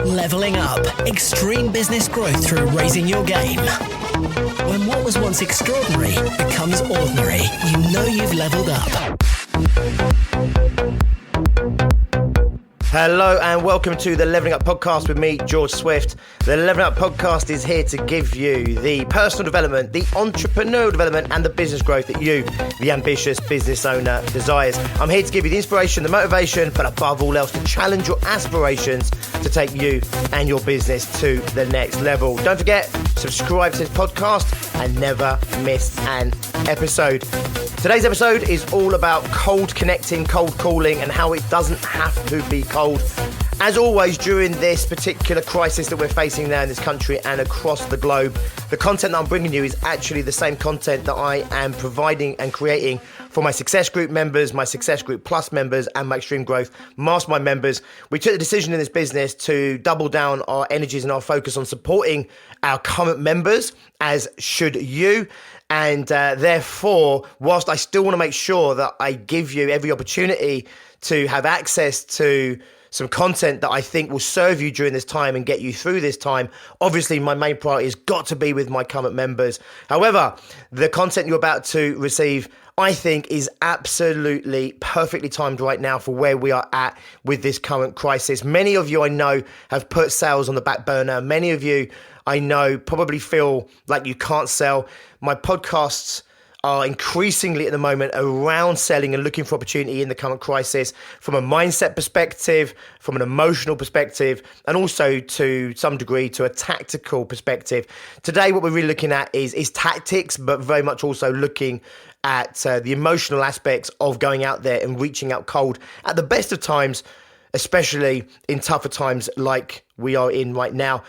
Leveling up extreme business growth through raising your game. When what was once extraordinary becomes ordinary, you know you've leveled up. Hello and welcome to the Leveling Up Podcast with me, George Swift. The Leveling Up Podcast is here to give you the personal development, the entrepreneurial development and the business growth that you, the ambitious business owner, desires. I'm here to give you the inspiration, the motivation, but above all else to challenge your aspirations to take you and your business to the next level. Don't forget, subscribe to this podcast and never miss an episode. Today's episode is all about cold connecting, cold calling, and how it doesn't have to be cold. As always, during this particular crisis that we're facing now in this country and across the globe, the content that I'm bringing you is actually the same content that I am providing and creating for my Success Group members, my Success Group Plus members, and my Extreme Growth Mastermind members. We took the decision in this business to double down our energies and our focus on supporting our current members, as should you. And therefore, whilst I still want to make sure that I give you every opportunity to have access to some content that I think will serve you during this time and get you through this time, obviously my main priority has got to be with my current members. However, the content you're about to receive, I think, is absolutely perfectly timed right now for where we are at with this current crisis. Many of you I know have put sales on the back burner. Many of you I know probably feel like you can't sell. My podcasts are increasingly at the moment around selling and looking for opportunity in the current crisis from a mindset perspective, from an emotional perspective, and also to some degree to a tactical perspective. Today, what we're really looking at is tactics, but very much also looking at the emotional aspects of going out there and reaching out cold at the best of times, especially in tougher times like we are in right now.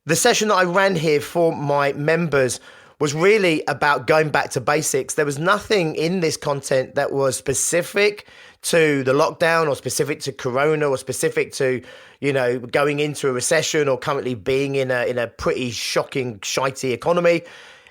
The session that I ran here for my members was really about going back to basics. There was nothing in this content that was specific to the lockdown or specific to Corona or specific to, going into a recession or currently being in a pretty shocking, shitey economy.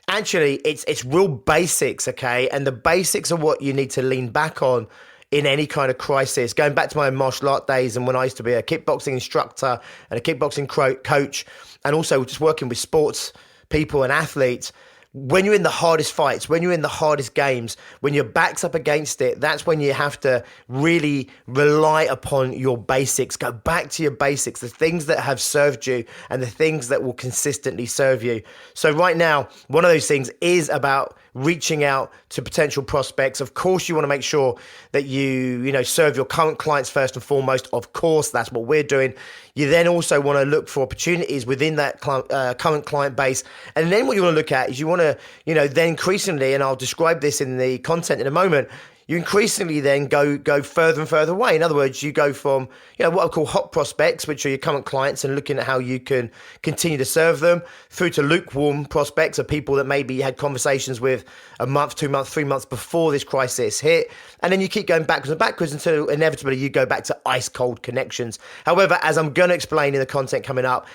Actually, it's real basics, okay? And the basics are what you need to lean back on in any kind of crisis. Going back to my martial art days and when I used to be a kickboxing instructor and a kickboxing coach, and also just working with sports people and athletes, when you're in the hardest fights, when you're in the hardest games, when your back's up against it, that's when you have to really rely upon your basics. Go back to your basics, the things that have served you and the things that will consistently serve you. So right now, one of those things is about reaching out to potential prospects. Of course, you want to make sure that you serve your current clients first and foremost. Of course, that's what we're doing. You then also want to look for opportunities within that current client base. And then what you want to look at is you want to, then increasingly, and I'll describe this in the content in a moment, you increasingly then go further and further away. In other words, you go from, what I call hot prospects, which are your current clients, and looking at how you can continue to serve them, through to lukewarm prospects of people that maybe you had conversations with a month, 2 months, 3 months before this crisis hit. And then you keep going backwards and backwards until inevitably you go back to ice cold connections. However, as I'm going to explain in the content coming up,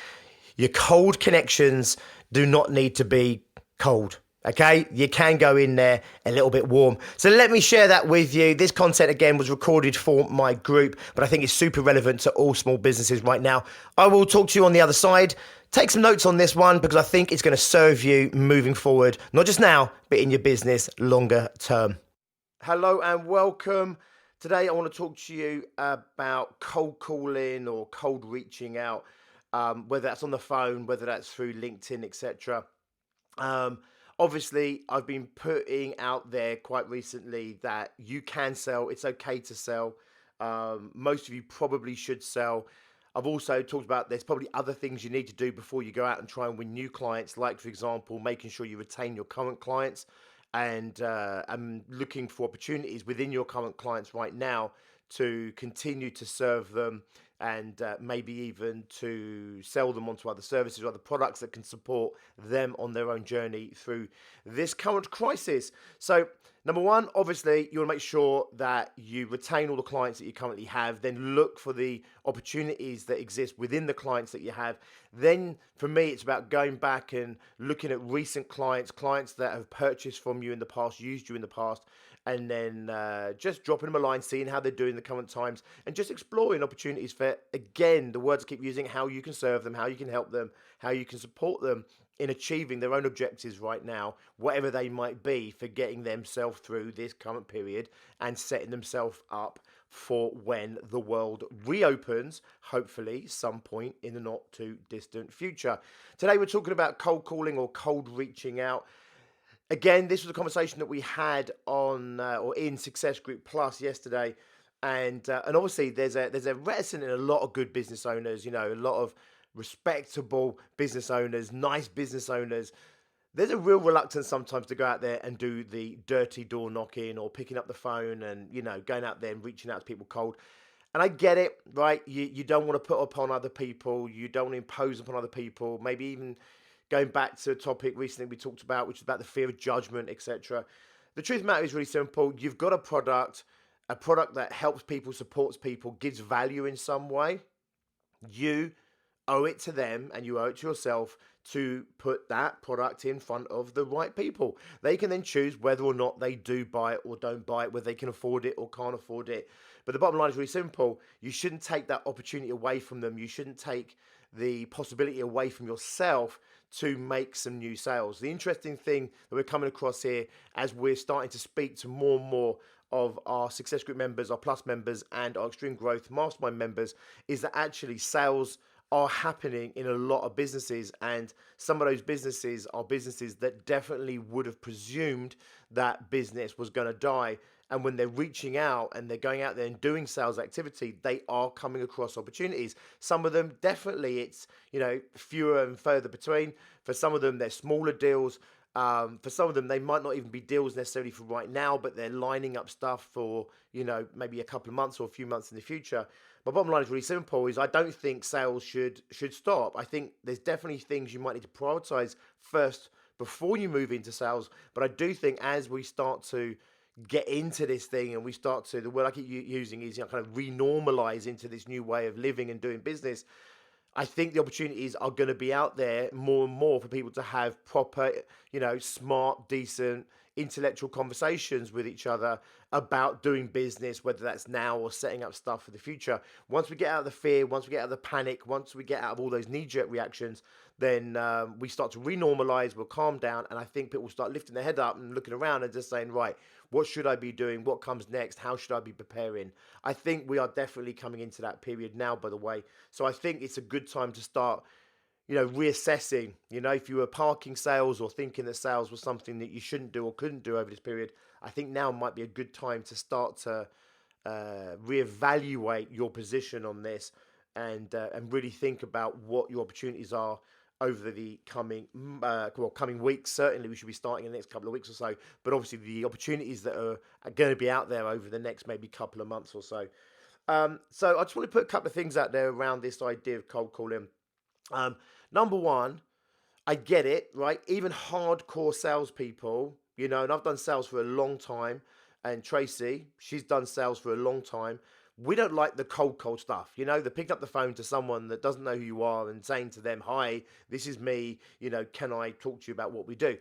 your cold connections do not need to be cold. Okay, you can go in there a little bit warm. So let me share that with you. This content, again, was recorded for my group, but I think it's super relevant to all small businesses right now. I will talk to you on the other side. Take some notes on this one because I think it's going to serve you moving forward, not just now, but in your business longer term. Hello and welcome. Today, I want to talk to you about cold calling or cold reaching out, whether that's on the phone, whether that's through LinkedIn, etc. Obviously, I've been putting out there quite recently that you can sell. It's okay to sell. Most of you probably should sell. I've also talked about there's probably other things you need to do before you go out and try and win new clients, like, for example, making sure you retain your current clients and looking for opportunities within your current clients right now to continue to serve them and maybe even to sell them onto other services or other products that can support them on their own journey through this current crisis. So number one, obviously, you want to make sure that you retain all the clients that you currently have, then look for the opportunities that exist within the clients that you have. Then for me, it's about going back and looking at recent clients that have purchased from you in the past, used you in the past, and then just dropping them a line, seeing how they're doing in the current times, and just exploring opportunities for, again, the words I keep using, how you can serve them, how you can help them, how you can support them in achieving their own objectives right now, whatever they might be, for getting themselves through this current period and setting themselves up for when the world reopens, hopefully some point in the not too distant future. Today we're talking about cold calling or cold reaching out. Again, this was a conversation that we had on or in Success Group Plus yesterday, and obviously there's a reticence in a lot of good business owners, a lot of respectable business owners, nice business owners. There's a real reluctance sometimes to go out there and do the dirty door knocking or picking up the phone and, going out there and reaching out to people cold. And I get it, right? You don't want to put upon other people. You don't want to impose upon other people. Maybe even going back to a topic recently we talked about, which is about the fear of judgment, etc. The truth of the matter is really simple. You've got a product that helps people, supports people, gives value in some way. You owe it to them and you owe it to yourself to put that product in front of the right people. They can then choose whether or not they do buy it or don't buy it, whether they can afford it or can't afford it. But the bottom line is really simple. You shouldn't take that opportunity away from them. You shouldn't take the possibility away from yourself to make some new sales. The interesting thing that we're coming across here as we're starting to speak to more and more of our Success Group members, our Plus members, and our Extreme Growth Mastermind members is that actually sales are happening in a lot of businesses, and some of those businesses are businesses that definitely would have presumed that business was going to die. And when they're reaching out and they're going out there and doing sales activity, they are coming across opportunities. Some of them, definitely, it's fewer and further between. For some of them, they're smaller deals. For some of them, they might not even be deals necessarily for right now, but they're lining up stuff for, maybe a couple of months or a few months in the future. My bottom line is really simple, is I don't think sales should stop. I think there's definitely things you might need to prioritize first before you move into sales. But I do think as we start to get into this thing and we start to, the word I keep using is kind of renormalize into this new way of living and doing business, I think the opportunities are going to be out there more and more for people to have proper, smart, decent, intellectual conversations with each other about doing business, whether that's now or setting up stuff for the future. Once we get out of the fear, once we get out of the panic, once we get out of all those knee-jerk reactions, then we start to renormalize, we'll calm down, and I think people will start lifting their head up and looking around and just saying, right, what should I be doing? What comes next? How should I be preparing? I think we are definitely coming into that period now, by the way. So I think it's a good time to start reassessing, if you were parking sales or thinking that sales was something that you shouldn't do or couldn't do over this period, I think now might be a good time to start to reevaluate your position on this and really think about what your opportunities are over the coming weeks. Certainly we should be starting in the next couple of weeks or so, but obviously the opportunities that are going to be out there over the next maybe couple of months or so. So I just want to put a couple of things out there around this idea of cold calling. Number one, I get it, right? Even hardcore salespeople, and I've done sales for a long time, and Tracy, she's done sales for a long time. We don't like the cold stuff, the picking up the phone to someone that doesn't know who you are and saying to them, hi, this is me, can I talk to you about what we do?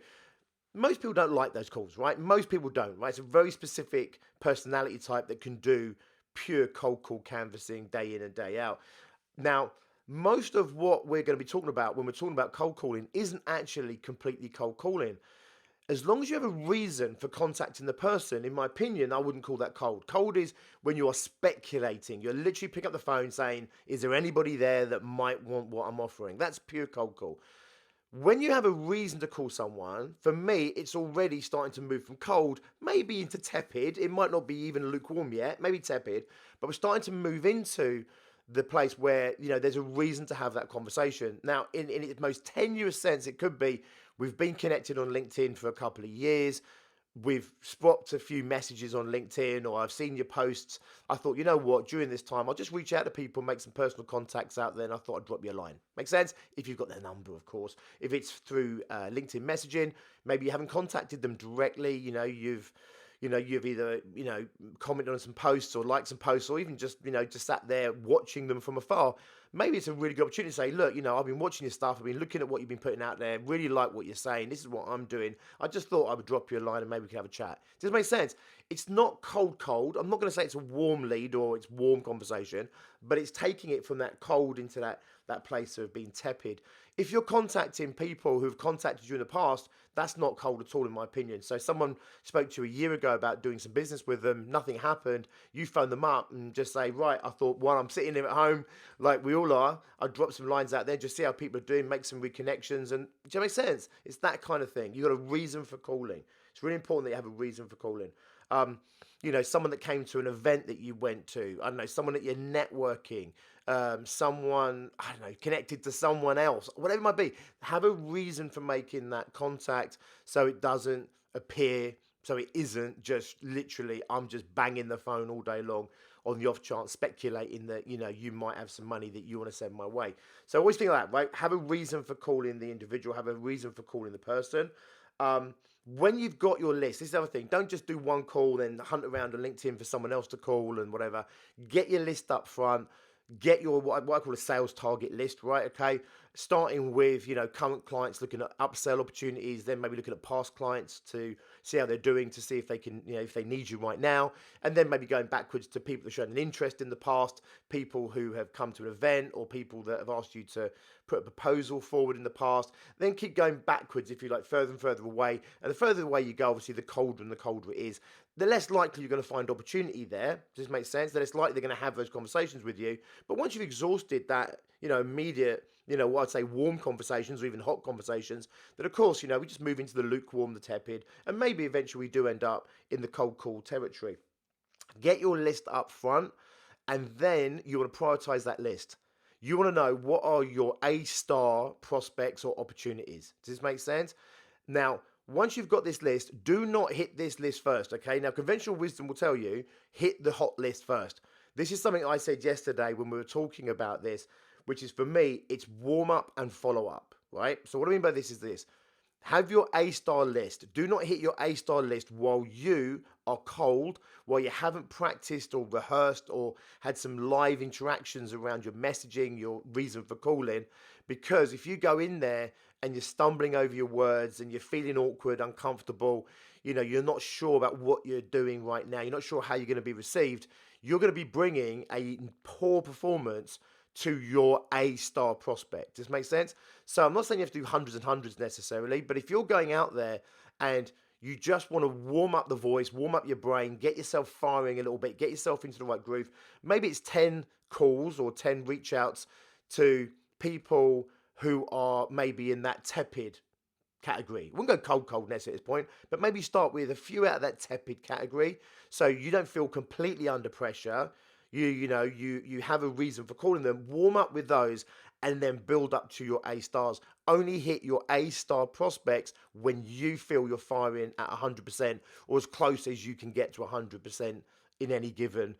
Most people don't like those calls, right? Most people don't, right? It's a very specific personality type that can do pure cold call canvassing day in and day out. Now, most of what we're going to be talking about when we're talking about cold calling isn't actually completely cold calling. As long as you have a reason for contacting the person, in my opinion, I wouldn't call that cold. Cold is when you are speculating. You're literally picking up the phone saying, is there anybody there that might want what I'm offering? That's pure cold call. When you have a reason to call someone, for me, it's already starting to move from cold, maybe into tepid. It might not be even lukewarm yet, maybe tepid, but we're starting to move into the place where, there's a reason to have that conversation. Now, in its most tenuous sense, it could be we've been connected on LinkedIn for a couple of years. We've swapped a few messages on LinkedIn, or I've seen your posts. I thought, during this time, I'll just reach out to people, make some personal contacts out there, and I thought I'd drop you a line. Make sense? If you've got their number, of course. If it's through LinkedIn messaging, maybe you haven't contacted them directly, you've you've either, commented on some posts or liked some posts, or even just, just sat there watching them from afar. Maybe it's a really good opportunity to say, look, I've been watching your stuff. I've been looking at what you've been putting out there. Really like what you're saying. This is what I'm doing. I just thought I would drop you a line and maybe we could have a chat. Does it make sense? It's not cold. I'm not going to say it's a warm lead or it's warm conversation, but it's taking it from that cold into that place of being tepid. If you're contacting people who've contacted you in the past, that's not cold at all, in my opinion. So someone spoke to you a year ago about doing some business with them, nothing happened. You phone them up and just say, right, I thought, while I'm sitting here at home, like we all are, I'd drop some lines out there, just see how people are doing, make some reconnections. And do you make sense? It's that kind of thing. You got a reason for calling. It's really important that you have a reason for calling. Someone that came to an event that you went to, I don't know, someone that you're networking, someone, I don't know, connected to someone else, whatever it might be. Have a reason for making that contact so it doesn't appear, so it isn't just literally, I'm just banging the phone all day long on the off chance, speculating that, you might have some money that you want to send my way. So always think like that, right? Have a reason for calling the individual, have a reason for calling the person. When you've got your list, this is the other thing, don't just do one call, then hunt around on LinkedIn for someone else to call and whatever. Get your list up front. Get your, what I call a sales target list, right? Okay. Starting with, current clients, looking at upsell opportunities, then maybe looking at past clients to see how they're doing, to see if they can, if they need you right now. And then maybe going backwards to people that showed an interest in the past, people who have come to an event, or people that have asked you to put a proposal forward in the past. Then keep going backwards, if you like, further and further away. And the further away you go, obviously, the colder and the colder it is, the less likely you're going to find opportunity there. Does this make sense? The less likely they're going to have those conversations with you. But once you've exhausted that, immediate, what I'd say warm conversations or even hot conversations, then of course, we just move into the lukewarm, the tepid, and maybe eventually we do end up in the cold call territory. Get your list up front, and then you want to prioritize that list. You want to know what are your A-star prospects or opportunities. Does this make sense? Now, once you've got this list, do not hit this list first, okay? Now, conventional wisdom will tell you, hit the hot list first. This is something I said yesterday when we were talking about this, which is, for me, it's warm up and follow up, right? So what I mean by this is this. Have your A-star list. Do not hit your A-star list while you are cold, while you haven't practiced or rehearsed or had some live interactions around your messaging, your reason for calling. Because if you go in there and you're stumbling over your words and you're feeling awkward, uncomfortable, you're not sure about what you're doing right now, you're not sure how you're going to be received, you're going to be bringing a poor performance to your A-star prospect. Does this make sense? So I'm not saying you have to do hundreds and hundreds necessarily, but if you're going out there and you just want to warm up the voice, warm up your brain, get yourself firing a little bit, get yourself into the right groove, maybe it's 10 calls or 10 reach outs to people who are maybe in that tepid category. We wouldn't go cold at this point, but maybe start with a few out of that tepid category so you don't feel completely under pressure. You have a reason for calling them, warm up with those, and then build up to your A-stars. Only hit your A-star prospects when you feel you're firing at 100% or as close as you can get to 100% in any given,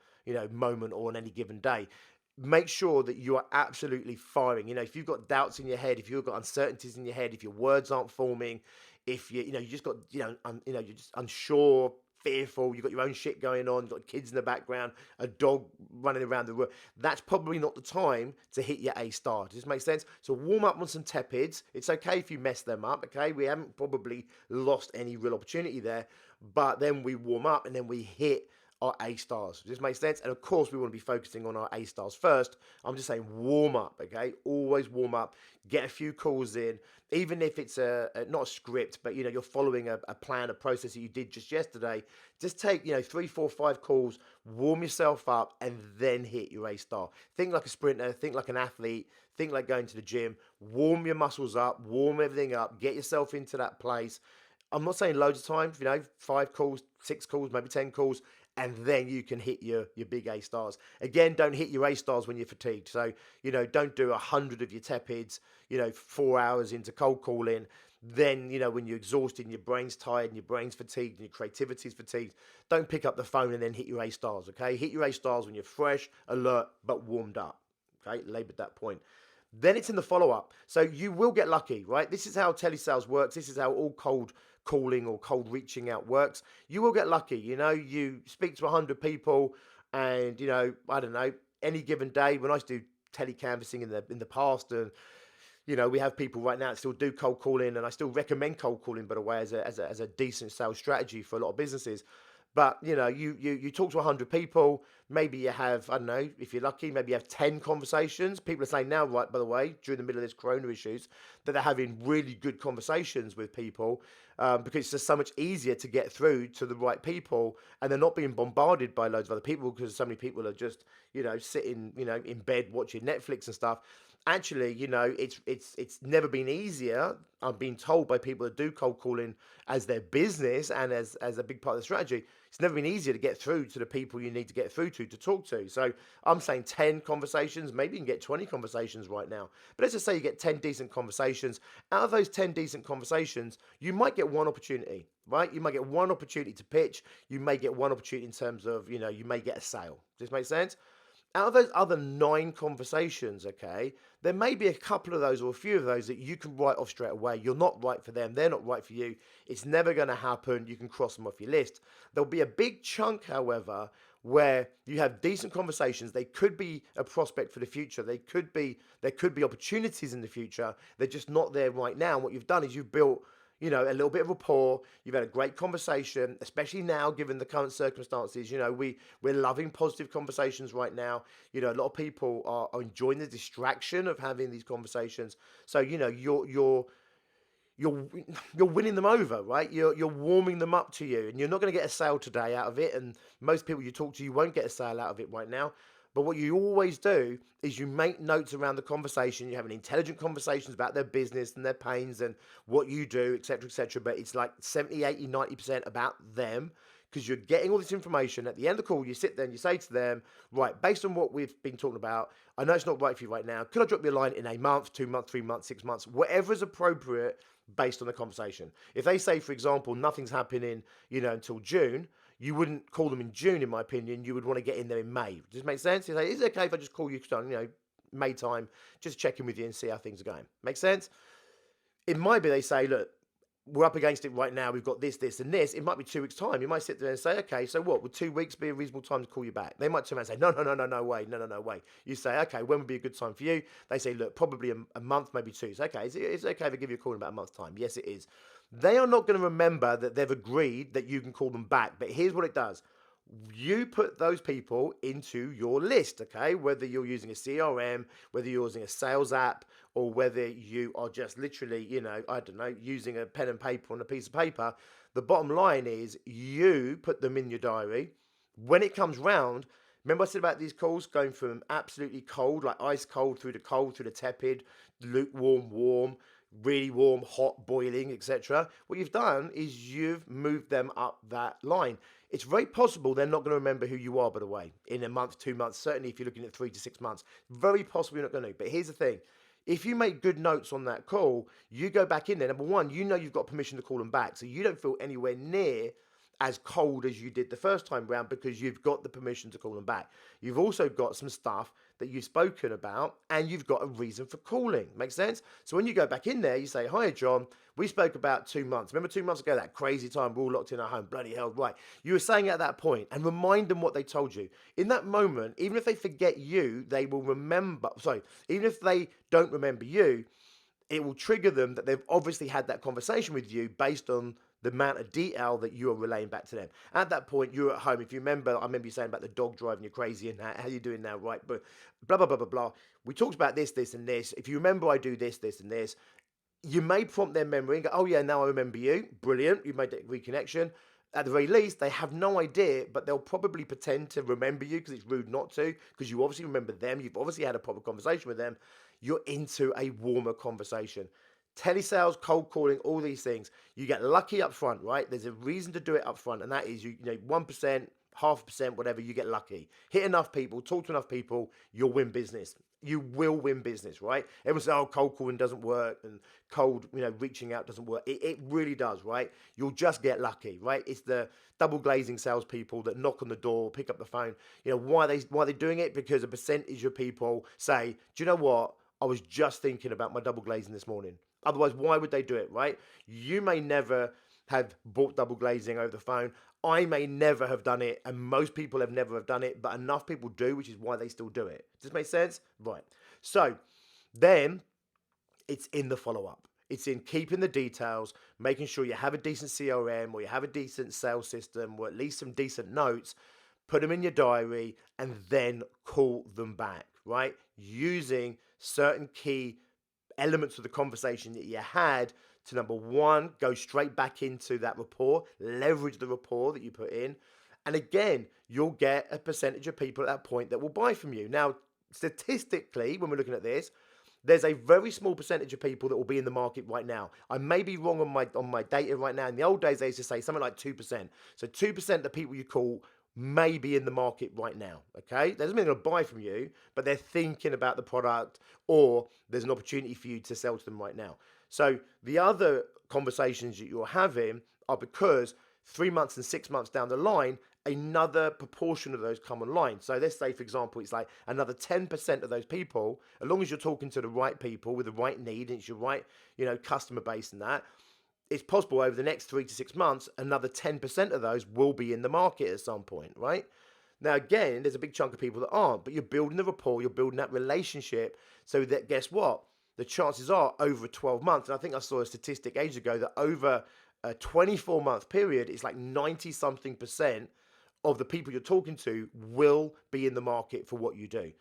moment or on any given day. Make sure that you are absolutely firing. If you've got doubts in your head, if you've got uncertainties in your head, if your words aren't forming, if you just got, you're just unsure, fearful, you've got your own shit going on, you've got kids in the background, a dog running around the room, that's probably not the time to hit your A-star. Does this make sense? So warm up on some tepids. It's okay if you mess them up, okay? We haven't probably lost any real opportunity there, but then we warm up and then we hit our A-stars. Does this make sense? And of course, we want to be focusing on our A-stars first. I'm just saying warm up, okay? Always warm up. Get a few calls in, even if it's not a script, but you're following a plan, a process that you did just yesterday. Just take 3, 4, 5 calls, warm yourself up, and then hit your A-star. Think like a sprinter. Think like an athlete. Think like going to the gym. Warm your muscles up. Warm everything up. Get yourself into that place. I'm not saying loads of times. 5 calls, 6 calls, maybe 10 calls. And then you can hit your big A-stars. Again, don't hit your A-stars when you're fatigued. So, don't do 100 of your tepids, 4 hours into cold calling. Then, when you're exhausted and your brain's tired and your brain's fatigued and your creativity's fatigued, don't pick up the phone and then hit your A-stars, okay? Hit your A-stars when you're fresh, alert, but warmed up, okay? Labored that point. Then it's in the follow-up. So you will get lucky, right? This is how telesales works. This is how all cold calling or cold reaching out works. You will get lucky. You speak to 100 people and, I don't know, any given day, when I used to do telecanvassing in the past, and we have people right now that still do cold calling, and I still recommend cold calling, by the way, as a decent sales strategy for a lot of businesses. But you talk to 100 people, maybe you have, I don't know, if you're lucky, maybe you have 10 conversations. People are saying now, right, by the way, during the middle of this corona issues, that they're having really good conversations with people, because it's just so much easier to get through to the right people, and they're not being bombarded by loads of other people, because so many people are just, sitting, in bed watching Netflix and stuff. Actually, it's never been easier. I'm being told by people that do cold calling as their business and as a big part of the strategy. It's never been easier to get through to the people you need to get through to talk to. So I'm saying 10 conversations, maybe you can get 20 conversations right now. But let's just say you get 10 decent conversations. Out of those 10 decent conversations, you might get one opportunity, right? You might get one opportunity to pitch. You may get one opportunity in terms of, you may get a sale. Does this make sense? Out of those other 9 conversations, okay, there may be a couple of those or a few of those that you can write off straight away. You're not right for them. They're not right for you. It's never going to happen. You can cross them off your list. There'll be a big chunk, however, where you have decent conversations. They could be a prospect for the future. There could be opportunities in the future. They're just not there right now. And what you've done is you've built a little bit of rapport. You've had a great conversation, especially now, given the current circumstances. We're loving positive conversations right now. A lot of people are enjoying the distraction of having these conversations. So, you're winning them over, right? You're warming them up to you, and you're not going to get a sale today out of it. And most people you talk to, you won't get a sale out of it right now. But what you always do is you make notes around the conversation. You're having intelligent conversations about their business and their pains and what you do, etc., etc. But it's like 70, 80, 90% about them, because you're getting all this information. At the end of the call, you sit there and you say to them, right, based on what we've been talking about, I know it's not right for you right now. Could I drop you a line in a month, 2 months, 3 months, 6 months, whatever is appropriate based on the conversation? If they say, for example, nothing's happening, until June, you wouldn't call them in June, in my opinion. You would want to get in there in May. Does it make sense? You say, is it okay if I just call you, May time, just check in with you and see how things are going? Make sense? It might be they say, look, we're up against it right now. We've got this, this, and this. It might be 2 weeks' time. You might sit there and say, okay, so what? Would 2 weeks be a reasonable time to call you back? They might turn around and say, no way, no way. You say, okay, when would be a good time for you? They say, look, probably a month, maybe 2. It's okay. Is it okay if I give you a call in about a month's time? Yes, it is. They are not going to remember that they've agreed that you can call them back. But here's what it does. You put those people into your list, okay? Whether you're using a CRM, whether you're using a sales app, or whether you are just literally, I don't know, using a pen and paper on a piece of paper. The bottom line is you put them in your diary. When it comes round, remember I said about these calls going from absolutely cold, like ice cold, through the tepid, lukewarm, warm, really warm, hot, boiling, etc. What you've done is you've moved them up that line. It's very possible they're not going to remember who you are, by the way, in a month, 2 months, certainly if you're looking at 3 to 6 months. Very possible you're not going to. But here's the thing. If you make good notes on that call, you go back in there. Number one, you've got permission to call them back. So you don't feel anywhere near as cold as you did the first time round, because you've got the permission to call them back. You've also got some stuff that you've spoken about, and you've got a reason for calling. Makes sense? So when you go back in there, you say, hi, John, we spoke about 2 months. Remember 2 months ago, that crazy time we're all locked in our home? Bloody hell, right. You were saying at that point, and remind them what they told you. In that moment, even if they forget you, they will remember. Sorry, even if they don't remember you, it will trigger them that they've obviously had that conversation with you based on the amount of detail that you are relaying back to them. At that point, you're at home. If you remember, I remember you saying about the dog driving you crazy and how you doing now, right? But blah, blah, blah, blah, blah. We talked about this, this, and this. If you remember, I do this, this, and this. You may prompt their memory and go, oh yeah, now I remember you. Brilliant. You've made that reconnection. At the very least, they have no idea, but they'll probably pretend to remember you, because it's rude not to, because you obviously remember them. You've obviously had a proper conversation with them. You're into a warmer conversation. Telesales, cold calling, all these things. You get lucky up front, right? There's a reason to do it up front, and that is 1%, 0.5%, whatever, you get lucky. Hit enough people, talk to enough people, you'll win business. You will win business, right? Everyone says, oh, cold calling doesn't work and cold, reaching out doesn't work. It really does, right? You'll just get lucky, right? It's the double glazing salespeople that knock on the door, pick up the phone. Why are they doing it? Because a percentage of people say, do you know what? I was just thinking about my double glazing this morning. Otherwise, why would they do it, right? You may never have bought double glazing over the phone. I may never have done it, and most people have never have done it, but enough people do, which is why they still do it. Does this make sense? Right. So then it's in the follow-up. It's in keeping the details, making sure you have a decent CRM or you have a decent sales system or at least some decent notes, put them in your diary, and then call them back, right? Using certain key elements of the conversation that you had to, number one, go straight back into that rapport, leverage the rapport that you put in. And again, you'll get a percentage of people at that point that will buy from you. Now, statistically, when we're looking at this, there's a very small percentage of people that will be in the market right now. I may be wrong on my data right now. In the old days, they used to say something like 2%. So 2% of the people you call may be in the market right now, okay? That doesn't mean they're going to buy from you, but they're thinking about the product or there's an opportunity for you to sell to them right now. So the other conversations that you're having are because 3 months and 6 months down the line, another proportion of those come online. So let's say, for example, it's like another 10% of those people, as long as you're talking to the right people with the right need and it's your right, customer base and that, it's possible over the next 3 to 6 months, another 10% of those will be in the market at some point, right? Now, again, there's a big chunk of people that aren't, but you're building the rapport, you're building that relationship so that, guess what? The chances are over 12 months, and I think I saw a statistic ages ago that over a 24-month period, it's like 90-something% of the people you're talking to will be in the market for what you do.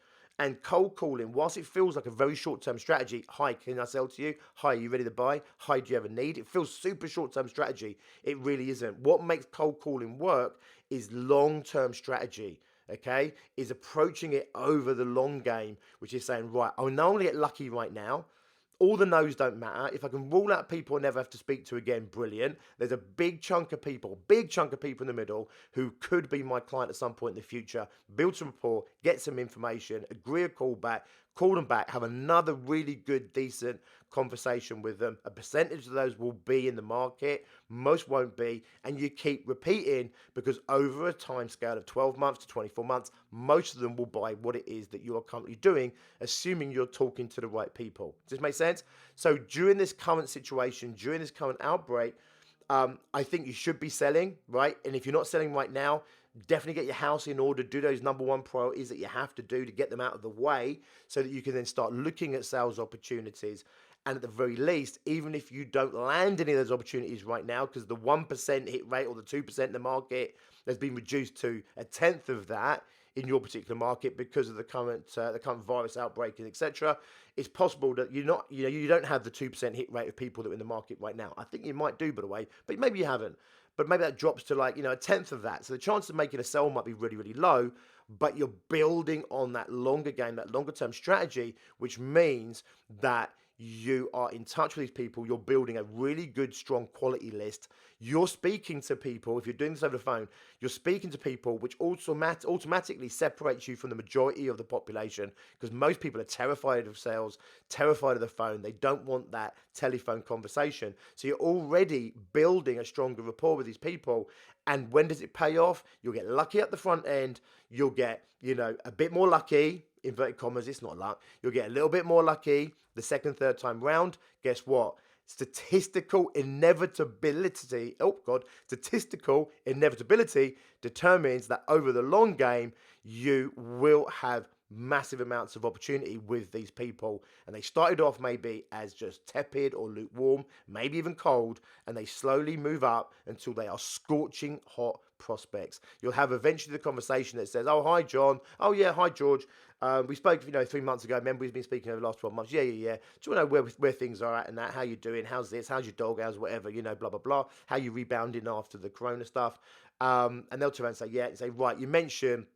And cold calling, whilst it feels like a very short-term strategy, hi, can I sell to you? Hi, are you ready to buy? Hi, do you have a need? It feels super short-term strategy. It really isn't. What makes cold calling work is long-term strategy, okay? Is approaching it over the long game, which is saying, right, I'll not only get lucky right now, all the no's don't matter. If I can rule out people I never have to speak to again, brilliant. There's a big chunk of people in the middle who could be my client at some point in the future. Build some rapport, get some information, agree a call back, call them back, have another really good, decent conversation with them. A percentage of those will be in the market, most won't be, and you keep repeating because over a time scale of 12 months to 24 months, most of them will buy what it is that you are currently doing, assuming you're talking to the right people. Does this make sense? So during this current situation, during this current outbreak, I think you should be selling, right? And if you're not selling right now, definitely get your house in order. Do those number one priorities that you have to do to get them out of the way so that you can then start looking at sales opportunities. And at the very least, even if you don't land any of those opportunities right now, because the 1% hit rate or the 2% in the market has been reduced to a tenth of that in your particular market because of the current virus outbreak and etc., it's possible that you don't have the 2% hit rate of people that are in the market right now. I think you might do, by the way, but maybe you haven't. But maybe that drops to a tenth of that. So the chance of making a sell might be really, really low, but you're building on that longer game, that longer term strategy, which means that you are in touch with these people. You're building a really good, strong quality list. You're speaking to people. If you're doing this over the phone, you're speaking to people, which automatically separates you from the majority of the population because most people are terrified of sales, terrified of the phone. They don't want that telephone conversation. So you're already building a stronger rapport with these people. And when does it pay off? You'll get lucky at the front end. You'll get, a bit more lucky. Inverted commas, it's not luck. You'll get a little bit more lucky the second, third time round. Guess what? Statistical inevitability determines that over the long game, you will have massive amounts of opportunity with these people. And they started off maybe as just tepid or lukewarm, maybe even cold, and they slowly move up until they are scorching hot prospects. You'll have eventually the conversation that says, oh, hi, John. Oh, yeah, hi, George. We spoke, 3 months ago. Remember, we've been speaking over the last 12 months. Yeah. Do you want to know where things are at and that? How you doing? How's this? How's your dog? How's whatever? Blah, blah, blah. How you rebounding after the corona stuff? And they'll turn around and say, yeah. And say, right, you mentioned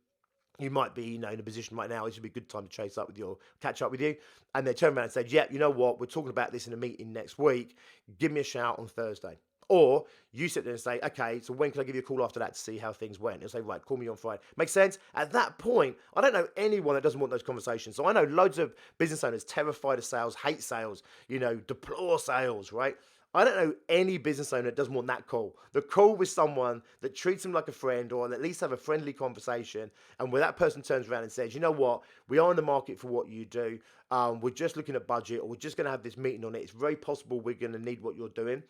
you might be, in a position right now. This would be a good time to catch up with you. And they turn around and say, yeah, you know what? We're talking about this in a meeting next week. Give me a shout on Thursday. Or you sit there and say, okay, so when can I give you a call after that to see how things went? And say, right, call me on Friday. Makes sense? At that point, I don't know anyone that doesn't want those conversations. So I know loads of business owners terrified of sales, hate sales, deplore sales, right? I don't know any business owner that doesn't want that call. The call with someone that treats them like a friend, or at least have a friendly conversation, and where that person turns around and says, you know what, we are in the market for what you do. We're just looking at budget, or we're just going to have this meeting on it. It's very possible we're going to need what you're doing.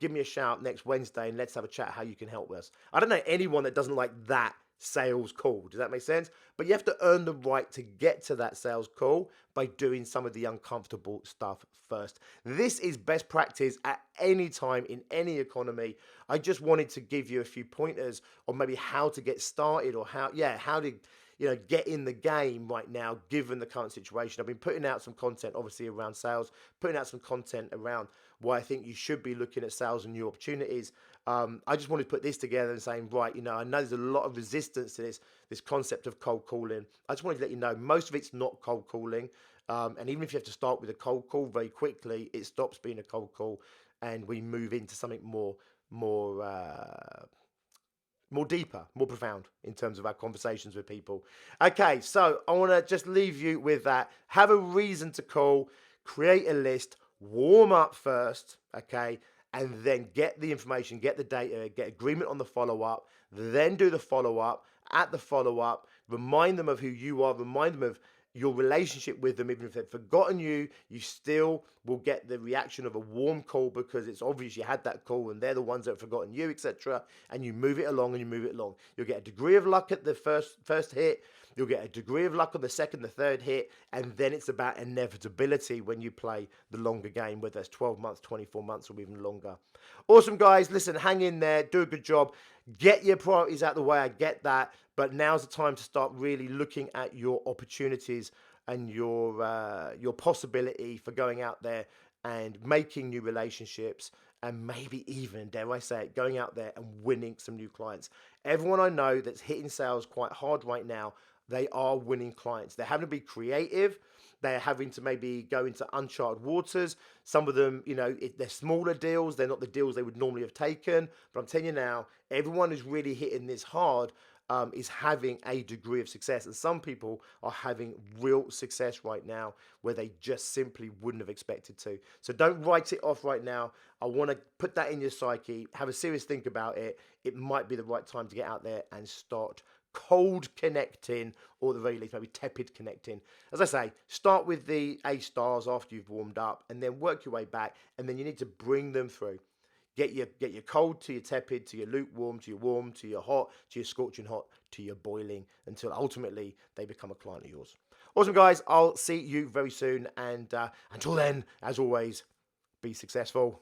Give me a shout next Wednesday and let's have a chat how you can help us. I don't know anyone that doesn't like that sales call. Does that make sense? But you have to earn the right to get to that sales call by doing some of the uncomfortable stuff first. This is best practice at any time in any economy. I just wanted to give you a few pointers on maybe how to get started, or how to get in the game right now, given the current situation. I've been putting out some content, obviously, around sales, putting out some content around why I think you should be looking at sales and new opportunities. I just wanted to put this together and saying, right, I know there's a lot of resistance to this concept of cold calling. I just wanted to let you know, most of it's not cold calling. And even if you have to start with a cold call very quickly, it stops being a cold call and we move into something more deeper, more profound in terms of our conversations with people. Okay, so I want to just leave you with that. Have a reason to call, create a list, warm up first, okay, and then get the information, get the data, get agreement on the follow-up, then do the follow-up. At the follow-up, remind them of who you are, remind them of your relationship with them. Even if they've forgotten you, you still will get the reaction of a warm call, because it's obvious you had that call and they're the ones that have forgotten you, etc. And you move it along and you move it along. You'll get a degree of luck at the first hit. You'll get a degree of luck on the second, the third hit, and then it's about inevitability when you play the longer game, whether it's 12 months, 24 months, or even longer. Awesome, guys. Listen, hang in there. Do a good job. Get your priorities out of the way. I get that. But now's the time to start really looking at your opportunities and your possibility for going out there and making new relationships, and maybe even, dare I say it, going out there and winning some new clients. Everyone I know that's hitting sales quite hard right now, they are winning clients. They're having to be creative. They're having to maybe go into uncharted waters. Some of them, they're smaller deals. They're not the deals they would normally have taken. But I'm telling you now, everyone who's really hitting this hard is having a degree of success. And some people are having real success right now where they just simply wouldn't have expected to. So don't write it off right now. I want to put that in your psyche. Have a serious think about it. It might be the right time to get out there and start cold connecting, or at the very least maybe tepid connecting. As I say, start with the A stars after you've warmed up, and then work your way back, and then you need to bring them through. Get your cold to your tepid, to your lukewarm, to your warm, to your hot, to your scorching hot, to your boiling, until ultimately they become a client of yours. Awesome, guys. I'll see you very soon, and until then, as always, be successful.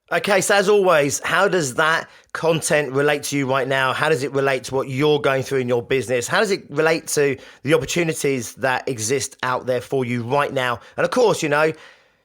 Okay, so as always, how does that content relate to you right now? How does it relate to what you're going through in your business? How does it relate to the opportunities that exist out there for you right now? And of course,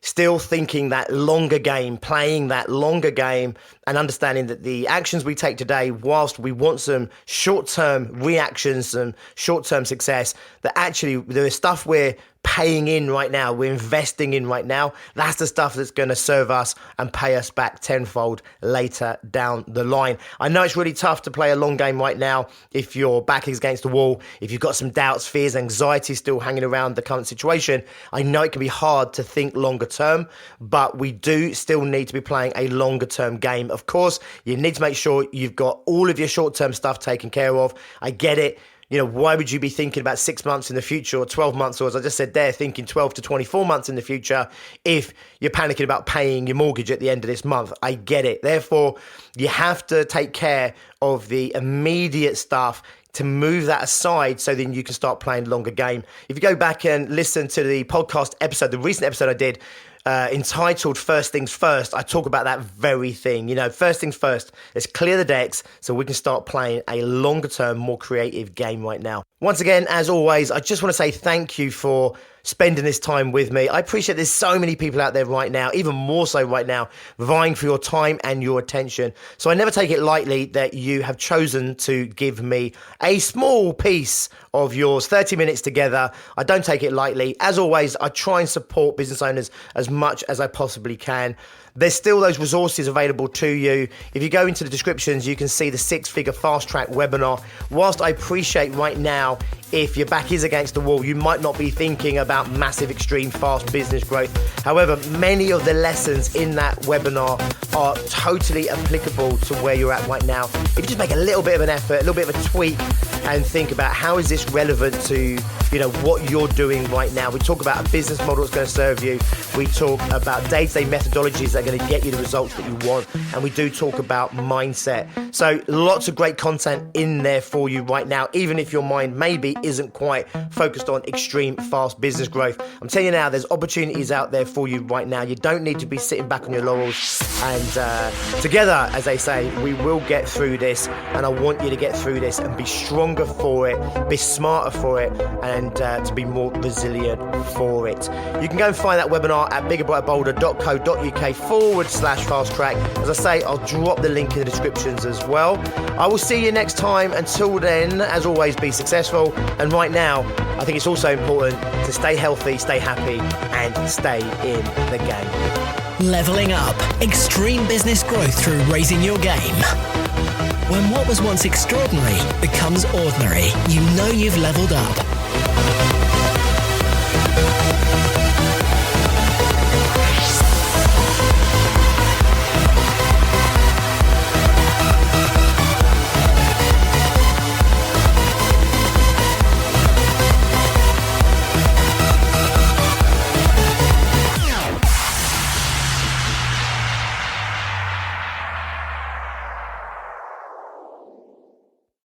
still thinking that longer game, playing that longer game, and understanding that the actions we take today, whilst we want some short-term reactions, some short-term success, that actually there is stuff we're paying in right now, we're investing in right now. That's the stuff that's going to serve us and pay us back tenfold later down the line. I know it's really tough to play a long game right now if your back is against the wall, if you've got some doubts, fears, anxiety still hanging around the current situation. I know it can be hard to think longer term, but we do still need to be playing a longer term game. Of course, you need to make sure you've got all of your short-term stuff taken care of. I get it. Why would you be thinking about 6 months in the future, or 12 months, or as I just said there, thinking 12 to 24 months in the future if you're panicking about paying your mortgage at the end of this month? I get it. Therefore, you have to take care of the immediate stuff to move that aside, so then you can start playing longer game. If you go back and listen to the podcast episode, the recent episode I did, entitled First Things First, I talk about that very thing. First things first, let's clear the decks so we can start playing a longer term, more creative game right now. Once again, as always, I just want to say thank you for spending this time with me. I appreciate there's so many people out there right now, even more so right now, vying for your time and your attention. So I never take it lightly that you have chosen to give me a small piece of yours, 30 minutes together. I don't take it lightly. As always, I try and support business owners as much as I possibly can. There's still those resources available to you. If you go into the descriptions, you can see the 6-figure fast track webinar. Whilst I appreciate right now, if your back is against the wall, you might not be thinking about massive, extreme, fast business growth. However, many of the lessons in that webinar are totally applicable to where you're at right now. If you just make a little bit of an effort, a little bit of a tweak, and think about how is this relevant to what you're doing right now. We talk about a business model that's going to serve you. We talk about day-to-day methodologies that are going to get you the results that you want. And we do talk about mindset. So lots of great content in there for you right now, even if your mind maybe isn't quite focused on extreme fast business growth. I'm telling you now, there's opportunities out there for you right now. You don't need to be sitting back on your laurels. And together, as they say, we will get through this. And I want you to get through this and be stronger for it, be smarter for it, and to be more resilient for it. You can go and find that webinar at biggerbrightbolder.co.uk/fast track. As I say, I'll drop the link in the descriptions as well. I will see you next time. Until then, as always, be successful. And right now, I think it's also important to stay healthy, stay happy, and stay in the game. Leveling up. Extreme business growth through raising your game. When what was once extraordinary becomes ordinary, you know you've leveled up.